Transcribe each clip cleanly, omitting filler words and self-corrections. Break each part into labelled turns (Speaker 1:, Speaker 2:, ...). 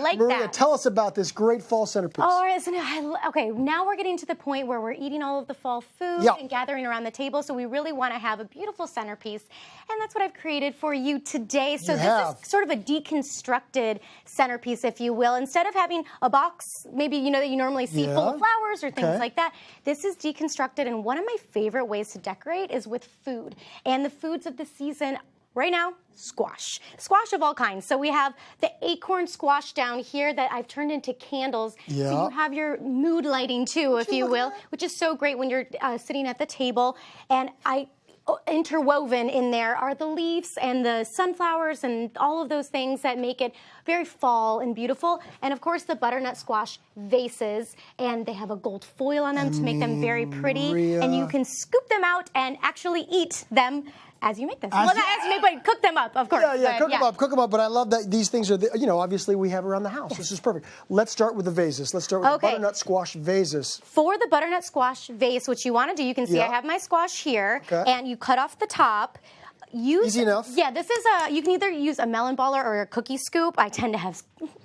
Speaker 1: Like
Speaker 2: Maria,
Speaker 1: that.
Speaker 2: tell us about this great fall centerpiece.
Speaker 1: Oh, isn't it? Okay, now we're getting to the point where we're eating all of the fall food and gathering around the table, so we really want to have a beautiful centerpiece, and that's what I've created for you today. So this is sort of a deconstructed centerpiece, if you will. Instead of having a box, maybe that you normally see full of flowers or things like that, this is deconstructed, and one of my favorite ways to decorate is with food. And the foods of the season right now, squash. Squash of all kinds. So we have the acorn squash down here that I've turned into candles.
Speaker 2: Yeah.
Speaker 1: So you have your mood lighting too, if you will, which is so great when you're sitting at the table. And interwoven in there are the leaves and the sunflowers and all of those things that make it very fall and beautiful. And of course the butternut squash vases, and they have a gold foil on them to make them very pretty. And you can scoop them out and actually eat them as you make this. Well, not as you make, but cook them up, of course.
Speaker 2: Yeah, cook them up. But I love that these things are, obviously we have around the house. This is perfect. Let's start with the vases. Let's start with the butternut squash vases.
Speaker 1: For the butternut squash vase, what you want to do, you can see I have my squash here, and you cut off the top.
Speaker 2: Easy enough.
Speaker 1: Yeah, this is you can either use a melon baller or a cookie scoop. I tend to have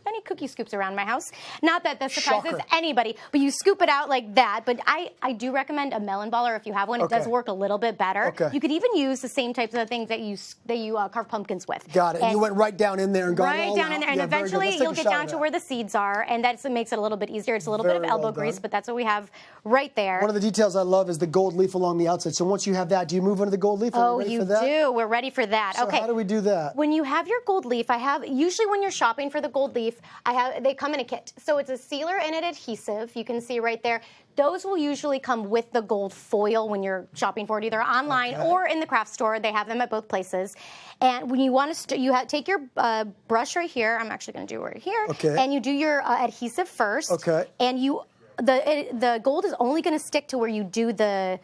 Speaker 1: many cookie scoops around my house. Not that that surprises anybody, but you scoop it out like that. But I do recommend a melon baller if you have one. It does work a little bit better. You could even use the same types of things that you carve pumpkins with.
Speaker 2: Got it. And you went right down in there and got it all
Speaker 1: down in there, and eventually you'll get down to where the seeds are, and that makes it a little bit easier. It's a little bit of elbow grease, but that's what we have right there.
Speaker 2: One of the details I love is the gold leaf along the outside. So once you have that, do you move into the gold leaf?
Speaker 1: Oh, you do. We're ready for that.
Speaker 2: So how do we do that?
Speaker 1: When you have your gold leaf, usually when you're shopping for the gold leaf, they come in a kit. So it's a sealer and an adhesive. You can see right there. Those will usually come with the gold foil when you're shopping for it, either online or in the craft store. They have them at both places. And when you want to, take your brush right here. I'm actually going to do it right here. And you do your adhesive first. And the gold is only going to stick to where you do the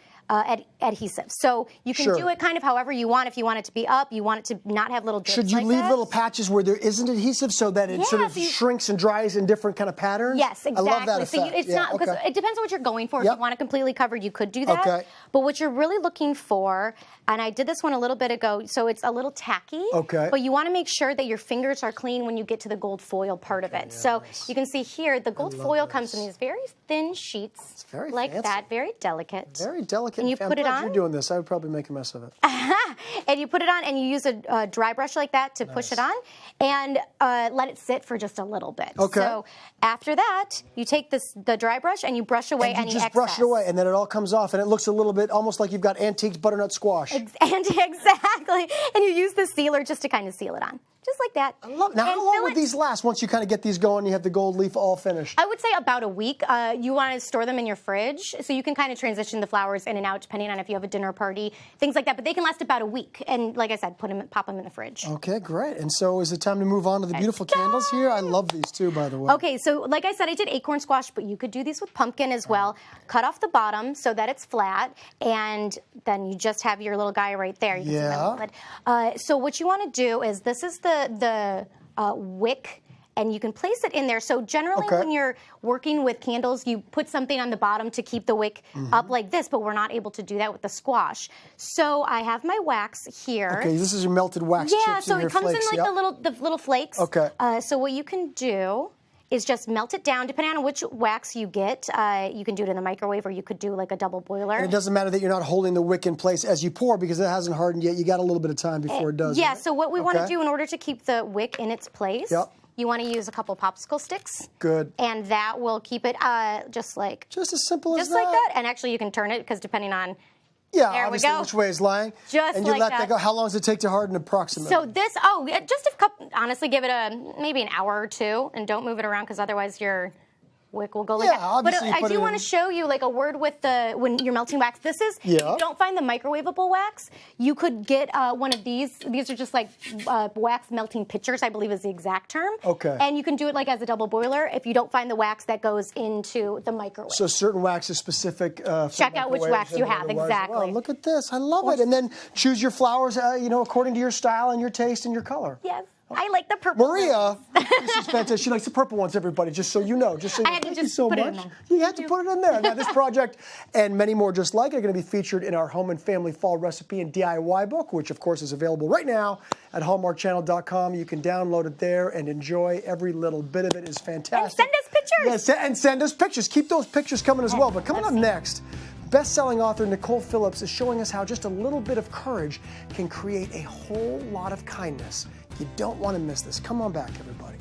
Speaker 1: adhesive. So you can do it kind of however you want. If you want it to be up, you want it to not have little dips.
Speaker 2: Should you leave little patches where there isn't adhesive so that it sort of shrinks and dries in different kind of patterns?
Speaker 1: Yes, exactly.
Speaker 2: I love that effect.
Speaker 1: So it's not, because it depends on what you're going for. If you want it completely covered, you could do that. But what you're really looking for, and I did this one a little bit ago, so it's a little tacky. But you want to make sure that your fingers are clean when you get to the gold foil part of it. So you can see here, the gold foil comes in these very thin sheets.
Speaker 2: It's very
Speaker 1: like
Speaker 2: fancy.
Speaker 1: that, very delicate.
Speaker 2: Very delicate.
Speaker 1: And you put it on.
Speaker 2: You're doing this. I would probably make a mess of it.
Speaker 1: And you put it on, and you use a dry brush like that to push it on, and let it sit for just a little bit. So after that, you take the dry brush and you brush away any excess.
Speaker 2: Just brush it away, and then it all comes off, and it looks a little bit almost like you've got antique butternut squash.
Speaker 1: Exactly. And you use the sealer just to kind of seal it on. Just like that.
Speaker 2: I love it. Now, how long would these last once you kind of get these going, you have the gold leaf all finished?
Speaker 1: I would say about a week. You want to store them in your fridge, so you can kind of transition the flowers in and out depending on if you have a dinner party, things like that. But they can last about a week. And like I said, pop them in the fridge.
Speaker 2: Okay, great. And so is it time to move on to the beautiful candles here? I love these too, by the way.
Speaker 1: Okay, so like I said, I did acorn squash, but you could do these with pumpkin as well. Cut off the bottom so that it's flat, and then you just have your little guy right there. You can see my lid. So what you want to do is, this is the wick, and you can place it in there. So generally when you're working with candles, you put something on the bottom to keep the wick up like this, but we're not able to do that with the squash. So I have my wax here.
Speaker 2: Okay, this is your melted wax chips.
Speaker 1: Yeah, so it comes in like the little flakes.
Speaker 2: Okay.
Speaker 1: So what you can do is just melt it down. Depending on which wax you get, you can do it in the microwave, or you could do like a double boiler.
Speaker 2: And it doesn't matter that you're not holding the wick in place as you pour, because it hasn't hardened yet. You got a little bit of time before it does.
Speaker 1: Yeah, so what we want to do in order to keep the wick in its place, you want to use a couple popsicle sticks.
Speaker 2: Good.
Speaker 1: And that will keep it just
Speaker 2: as simple as that.
Speaker 1: Just like that. And actually you can turn it, because depending on
Speaker 2: obviously which way is lying.
Speaker 1: Just
Speaker 2: and you
Speaker 1: like
Speaker 2: let that go. How long does it take to harden approximately?
Speaker 1: So this, just honestly, give it maybe an hour or two, and don't move it around, because otherwise your wick will go like that. But I do want to show you like a word with when you're melting wax. This is, if you don't find the microwavable wax, you could get one of these. These are just like wax melting pitchers, I believe is the exact term. And you can do it like as a double boiler if you don't find the wax that goes into the microwave.
Speaker 2: So certain wax is specific.
Speaker 1: Check out which wax you have, exactly.
Speaker 2: Wow, look at this. I love it. And then choose your flowers, according to your style and your taste and your color.
Speaker 1: Yes. I like the purple.
Speaker 2: Maria, this is fantastic. She likes the purple ones, everybody, just so you know. Just so you know.
Speaker 1: had to
Speaker 2: Thank
Speaker 1: just
Speaker 2: you so
Speaker 1: put it
Speaker 2: much.
Speaker 1: in there.
Speaker 2: You had to put it in there. Now, this project and many more just like it are going to be featured in our Home and Family Fall Recipe and DIY book, which, of course, is available right now at hallmarkchannel.com. You can download it there and enjoy every little bit of it. Is fantastic.
Speaker 1: And send us pictures.
Speaker 2: Yes, and send us pictures. Keep those pictures coming as well. But coming up next, best-selling author Nicole Phillips is showing us how just a little bit of courage can create a whole lot of kindness. You don't want to miss this. Come on back, everybody.